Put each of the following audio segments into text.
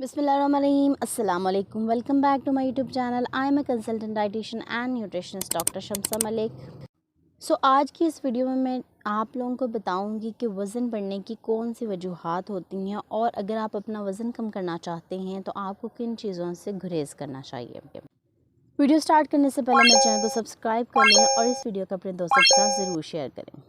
बिस्मिल्लाहिर्रहमानिर्रहीम अस्सलाम वालेकुम। Welcome back to my YouTube channel. I am a consultant dietitian and nutritionist doctor Shamsa Malik. आज की इस वीडियो में मैं आप लोगों को बताऊंगी कि वज़न बढ़ने की कौन सी वजूहात होती हैं और अगर आप अपना वज़न कम करना चाहते हैं तो आपको किन चीज़ों से गुरेज करना चाहिए। वीडियो स्टार्ट करने से पहले मेरे चैनल को सब्सक्राइब कर लें और इस वीडियो को अपने दोस्तों के साथ ज़रूर शेयर करें।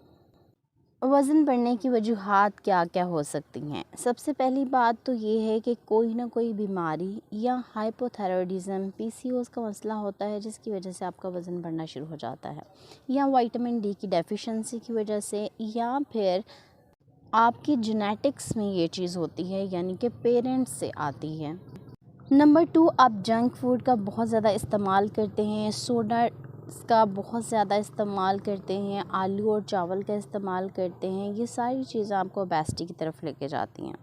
वज़न बढ़ने की वजूहात क्या क्या हो सकती हैं। सबसे पहली बात तो ये है कि कोई ना कोई बीमारी या हाइपोथायराइडिज्म पीसीओएस का मसला होता है जिसकी वजह से आपका वज़न बढ़ना शुरू हो जाता है, या विटामिन डी की डेफिशिएंसी की वजह से, या फिर आपकी जेनेटिक्स में ये चीज़ होती है यानी कि पेरेंट्स से आती है। नंबर 2, आप जंक फूड का बहुत ज़्यादा इस्तेमाल करते हैं, सोडा का बहुत ज़्यादा इस्तेमाल करते हैं, आलू और चावल का इस्तेमाल करते हैं। ये सारी चीज़ें आपको ओबेसिटी की तरफ लेके जाती हैं।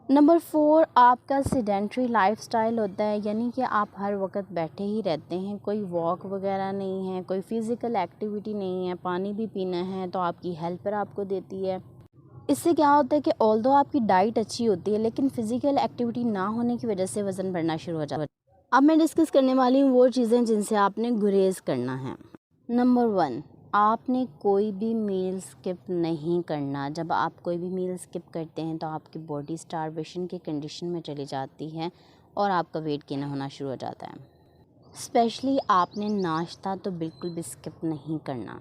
नंबर 4, आपका सेडेंट्री लाइफस्टाइल होता है, यानी कि आप हर वक्त बैठे ही रहते हैं, कोई वॉक वगैरह नहीं है, कोई फ़िज़िकल एक्टिविटी नहीं है, पानी भी पीना है तो आपकी हेल्थ पर आपको देती है। इससे क्या होता है कि ऑल्दो आपकी डाइट अच्छी होती है लेकिन फ़िज़िकल एक्टिविटी ना होने की वजह से वज़न बढ़ना शुरू हो जाता है। अब मैं डिस्कस करने वाली हूँ वो चीज़ें जिनसे आपने गुरेज करना है। नंबर 1, आपने कोई भी मील स्किप नहीं करना। जब आप कोई भी मील स्किप करते हैं तो आपकी बॉडी स्टारवेशन की कंडीशन में चली जाती है और आपका वेट गेन होना शुरू हो जाता है। स्पेशली आपने नाश्ता तो बिल्कुल भी स्किप नहीं करना।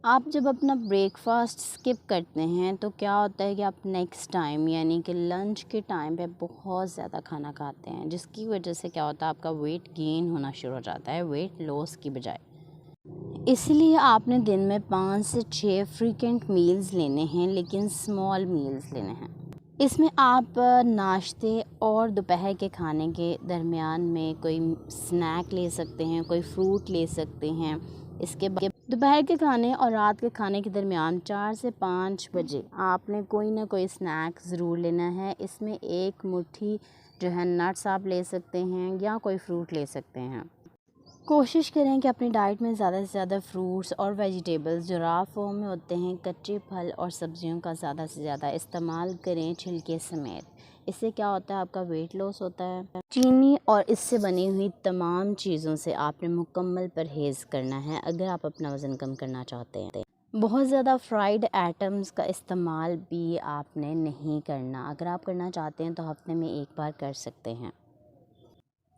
आप जब अपना ब्रेकफास्ट स्किप करते हैं तो क्या होता है कि आप नेक्स्ट टाइम यानी कि लंच के टाइम पे बहुत ज़्यादा खाना खाते हैं, जिसकी वजह से क्या होता है आपका वेट गेन होना शुरू हो जाता है, वेट लॉस की बजाय। इसलिए आपने दिन में 5 से 6 फ्रीक्वेंट मील्स लेने हैं, लेकिन स्मॉल मील्स लेने हैं। इसमें आप नाश्ते और दोपहर के खाने के दरमियान में कोई स्नैक ले सकते हैं, कोई फ्रूट ले सकते हैं। इसके बाद दोपहर के खाने और रात के खाने के दरमियान 4 से 5 बजे आपने कोई ना कोई स्नैक ज़रूर लेना है। इसमें एक मुट्ठी जो है नट्स आप ले सकते हैं या कोई फ्रूट ले सकते हैं। कोशिश करें कि अपनी डाइट में ज़्यादा से ज़्यादा फ्रूट्स और वेजिटेबल्स जो रॉ फॉर्म में होते हैं, कच्चे फल और सब्जियों का ज़्यादा से ज़्यादा इस्तेमाल करें छिलके समेत। इससे क्या होता है आपका वेट लॉस होता है। चीनी और इससे बनी हुई तमाम चीज़ों से आपने मुकम्मल परहेज़ करना है अगर आप अपना वज़न कम करना चाहते हैं। बहुत ज़्यादा फ्राइड आइटम्स का इस्तेमाल भी आपने नहीं करना। अगर आप करना चाहते हैं तो हफ्ते में एक बार कर सकते हैं।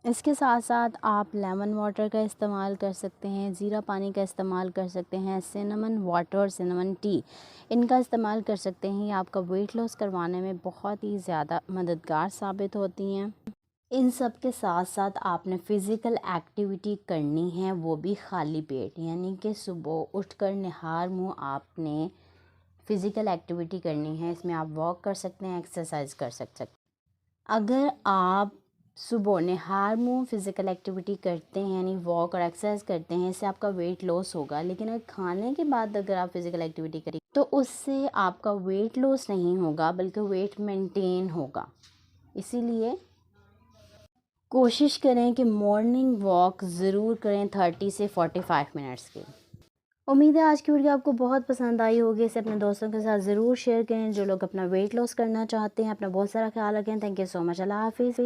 इसके साथ साथ आप लेमन वाटर का इस्तेमाल कर सकते हैं, ज़ीरा पानी का इस्तेमाल कर सकते हैं, सिनेमन वाटर और सिनेमन टी इनका इस्तेमाल कर सकते हैं। ये आपका वेट लॉस करवाने में बहुत ही ज़्यादा मददगार साबित होती हैं। इन सब के साथ साथ आपने फ़िज़िकल एक्टिविटी करनी है, वो भी खाली पेट, यानी कि सुबह उठकर निहार मुँह आपने फ़िज़िकल एक्टिविटी करनी है। इसमें आप वॉक कर सकते हैं, एक्सरसाइज कर सकते हैं। अगर आप सुबह निहार मुँह फ़िज़िकल एक्टिविटी करते हैं यानी वॉक और एक्सरसाइज करते हैं, इससे आपका वेट लॉस होगा। लेकिन अगर खाने के बाद अगर आप फ़िज़िकल एक्टिविटी करें तो उससे आपका वेट लॉस नहीं होगा बल्कि वेट मेंटेन होगा। इसीलिए कोशिश करें कि मॉर्निंग वॉक ज़रूर करें 30 से 45 मिनट्स की। उम्मीद है आज की वीडियो आपको बहुत पसंद आई होगी। इसे अपने दोस्तों के साथ ज़रूर शेयर करें जो लोग अपना वेट लॉस करना चाहते हैं। अपना बहुत सारा ख्याल रखें। Thank you so much. अल्लाह हाफ़िज़।